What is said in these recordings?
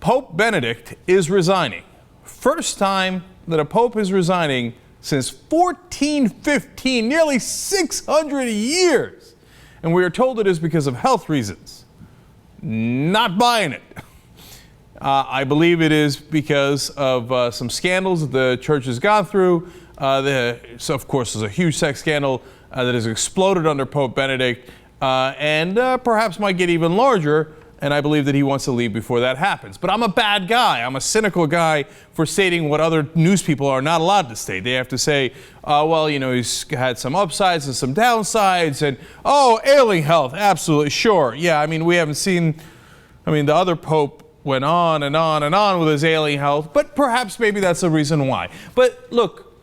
Pope Benedict is resigning. First time that a pope is resigning since 1415, nearly 600 years. And we are told it is because of health reasons. Not buying it. I believe it is because of some scandals that the church has gone through. So of course, there's a huge sex scandal that has exploded under Pope Benedict and perhaps might get even larger. And I believe that he wants to leave before that happens. But I'm a bad guy. I'm a cynical guy for stating what other news people are not allowed to state. They have to say, well, you know, he's had some upsides and some downsides. And, oh, ailing health. Absolutely. Sure. Yeah, I mean, we haven't seen, the other pope went on and on and on with his ailing health. But perhaps maybe that's the reason why. But look,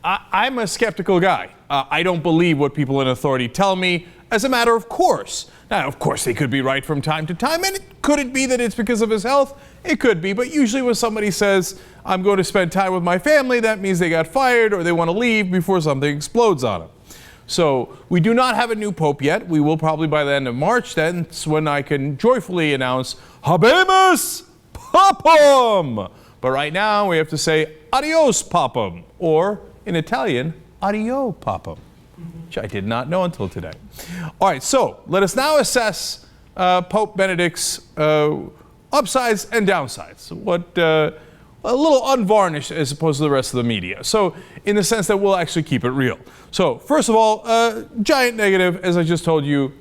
I'm a skeptical guy. I don't believe what people in authority tell me as a matter of course. Now, of course, they could be right from time to time, and could it be that it's because of his health? It could be, but usually when somebody says, I'm going to spend time with my family, that means they got fired or they want to leave before something explodes on them. So we do not have a new pope yet. We will probably by the end of March. That's when I can joyfully announce, Habemus Papam! But right now we have to say, Adios Papam, or in Italian, Addio Papam, which I did not know until today. All right, so let us now assess Pope Benedict's upsides and downsides. A little unvarnished as opposed to the rest of the media. So in the sense that we'll actually keep it real. So first of all, giant negative, as I just told you,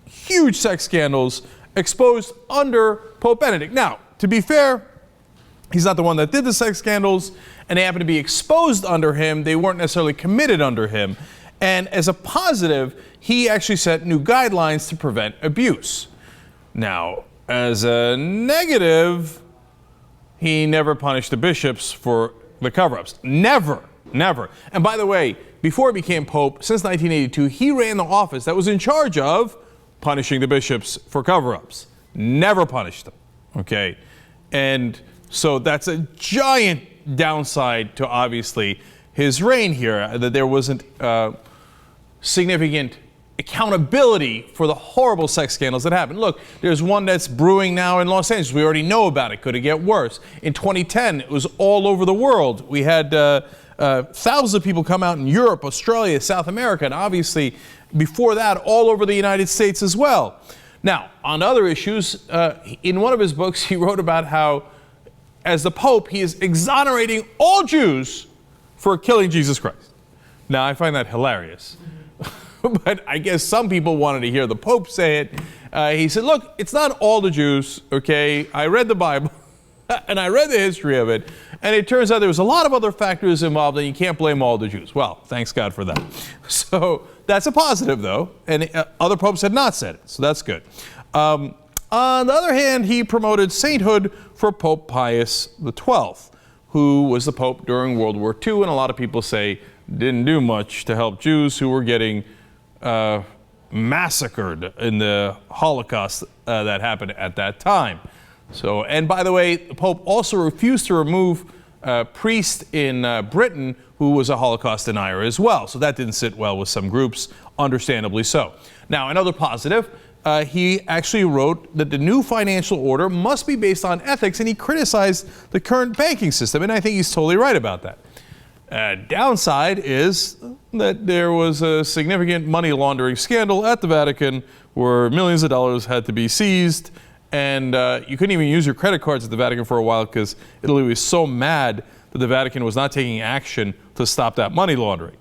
huge sex scandals exposed under Pope Benedict. Now, to be fair, he's not the one that did the sex scandals, and they happen to be exposed under him. They weren't necessarily committed under him. And as a positive, he actually set new guidelines to prevent abuse. Now, as a negative, he never punished the bishops for the cover-ups. Never, never. And by the way, before he became pope, since 1982, he ran the office that was in charge of punishing the bishops for cover-ups. Never punished them, okay? And so that's a giant downside to, obviously, his reign here, that there wasn't significant accountability for the horrible sex scandals that happened. Look, there's one that's brewing now in Los Angeles. We already know about it. Could it get worse? In 2010, it was all over the world. We had thousands of people come out in Europe, Australia, South America, and obviously before that, all over the United States as well. Now, on other issues, in one of his books, he wrote about how, as the Pope, he is exonerating all Jews for killing Jesus Christ. Now, I find that hilarious. But I guess some people wanted to hear the Pope say it. He said, look, it's not all the Jews, okay? I read the Bible, and I read the history of it, and it turns out there was a lot of other factors involved, and you can't blame all the Jews. Well, thanks God for that. So that's a positive, though, and other popes had not said it, so that's good. On the other hand, he promoted sainthood for Pope Pius XII, who was the Pope during World War II, and a lot of people say didn't do much to help Jews who were getting massacred in the Holocaust that happened at that time. So, and by the way, the Pope also refused to remove a priest in Britain who was a Holocaust denier as well. So that didn't sit well with some groups, understandably so. Now, another positive, he actually wrote that the new financial order must be based on ethics, and he criticized the current banking system, and I think he's totally right about that. Downside is that there was a significant money laundering scandal at the Vatican where millions of dollars had to be seized, and you couldn't even use your credit cards at the Vatican for a while because Italy was so mad that the Vatican was not taking action to stop that money laundering.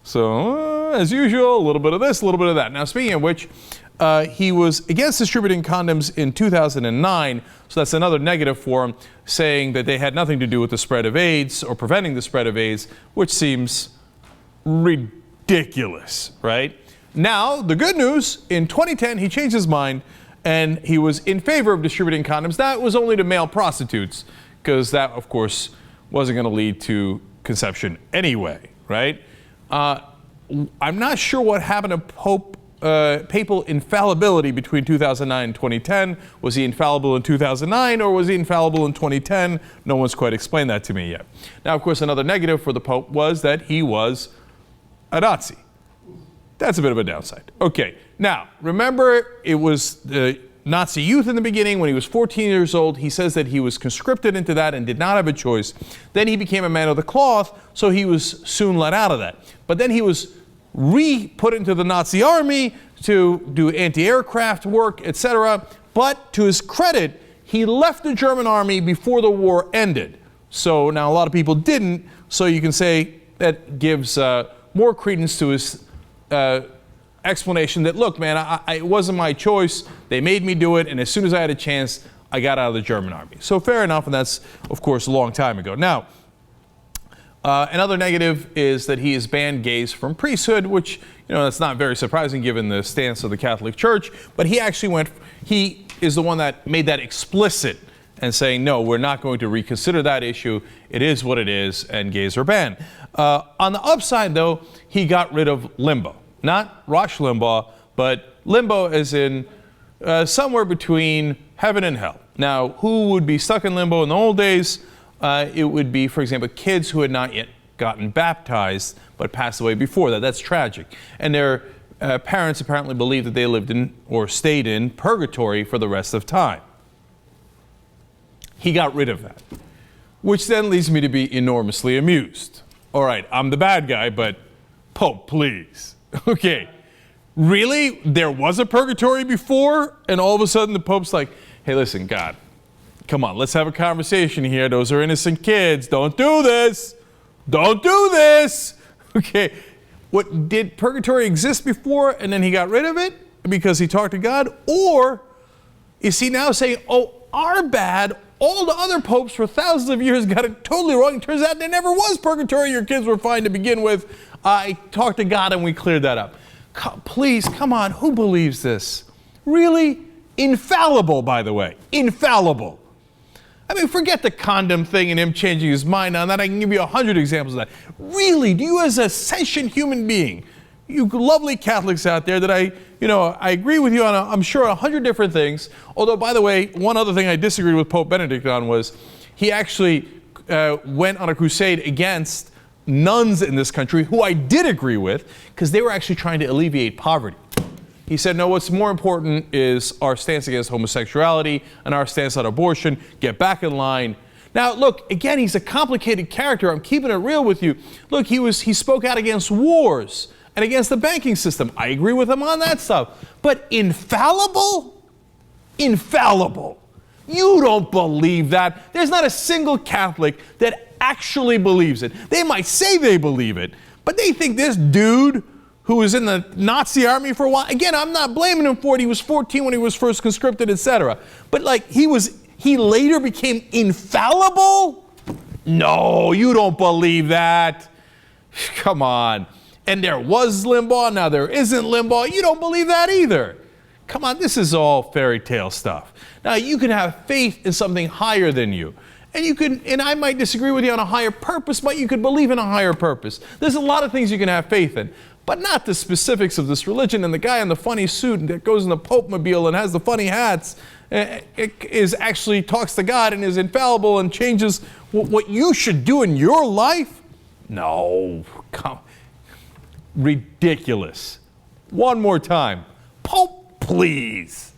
So, as usual, a little bit of this, a little bit of that. Now, speaking of which, he was against distributing condoms in 2009, so that's another negative for him, saying that they had nothing to do with the spread of AIDS or preventing the spread of AIDS, which seems ridiculous, right? Now, the good news, in 2010, he changed his mind, and he was in favor of distributing condoms. That was only to male prostitutes, because that, of course, wasn't going to lead to conception anyway, right? I'm not sure what happened to papal infallibility between 2009 and 2010. Was he infallible in 2009 or was he infallible in 2010? No one's quite explained that to me yet. Now, of course, another negative for the Pope was that he was a Nazi. That's a bit of a downside. Okay, now, remember it was Nazi youth in the beginning. When he was 14 years old, he says that he was conscripted into that and did not have a choice. Then he became a man of the cloth, so he was soon let out of that. But then he was re-put into the Nazi army to do anti-aircraft work, etc. But to his credit, he left the German army before the war ended. So now a lot of people didn't, so you can say that gives more credence to his explanation that, look, man, it wasn't my choice. They made me do it, and as soon as I had a chance, I got out of the German army. So fair enough, and that's, of course, a long time ago. Now, another negative is that he has banned gays from priesthood, which, that's not very surprising given the stance of the Catholic Church, but he is the one that made that explicit and saying, no, we're not going to reconsider that issue. It is what it is, and gays are banned. On the upside, though, he got rid of limbo. Not Rush Limbaugh, but limbo as in somewhere between heaven and hell. Now, who would be stuck in limbo in the old days? It would be, for example, kids who had not yet gotten baptized but passed away before that. That's tragic. And their parents apparently believed that they lived in or stayed in purgatory for the rest of time. He got rid of that, which then leads me to be enormously amused. All right, I'm the bad guy, but Pope, please. Okay, really? There was a purgatory before, and all of a sudden the Pope's like, hey, listen, God, come on, let's have a conversation here. Those are innocent kids. Don't do this. Don't do this. Okay, what, did purgatory exist before and then he got rid of it because he talked to God? Or is he now saying, oh, our bad, all the other popes for thousands of years got it totally wrong. It turns out there never was purgatory. Your kids were fine to begin with. I talked to God and we cleared that up. Please, come on, who believes this? Really? Infallible, by the way. Infallible. I mean, forget the condom thing and him changing his mind on that. I can give you 100 examples of that. Really, do you as a sentient human being, you lovely Catholics out there that I agree with you on, I'm sure, 100 different things. Although, by the way, one other thing I disagreed with Pope Benedict on was he actually went on a crusade against nuns in this country, who I did agree with, because they were actually trying to alleviate poverty. He said, no, what's more important is our stance against homosexuality and our stance on abortion. Get back in line. Now, look, again, he's a complicated character. I'm keeping it real with you. Look, he spoke out against wars and against the banking system. I agree with him on that stuff. But infallible? Infallible. You don't believe that. There's not a single Catholic that actually believes it. They might say they believe it, but they think this dude who was in the Nazi army for a while, again, I'm not blaming him for it. He was 14 when he was first conscripted, etc. But like he later became infallible? No, you don't believe that. Come on. And there was Limbaugh, now there isn't Limbaugh. You don't believe that either. Come on, this is all fairy tale stuff. Now, you can have faith in something higher than you. And I might disagree with you on a higher purpose, but you could believe in a higher purpose. There's a lot of things you can have faith in, but not the specifics of this religion. And the guy in the funny suit that goes in the Pope-mobile and has the funny hats actually talks to God and is infallible and changes what you should do in your life? No, come. Ridiculous. One more time. Pope, please.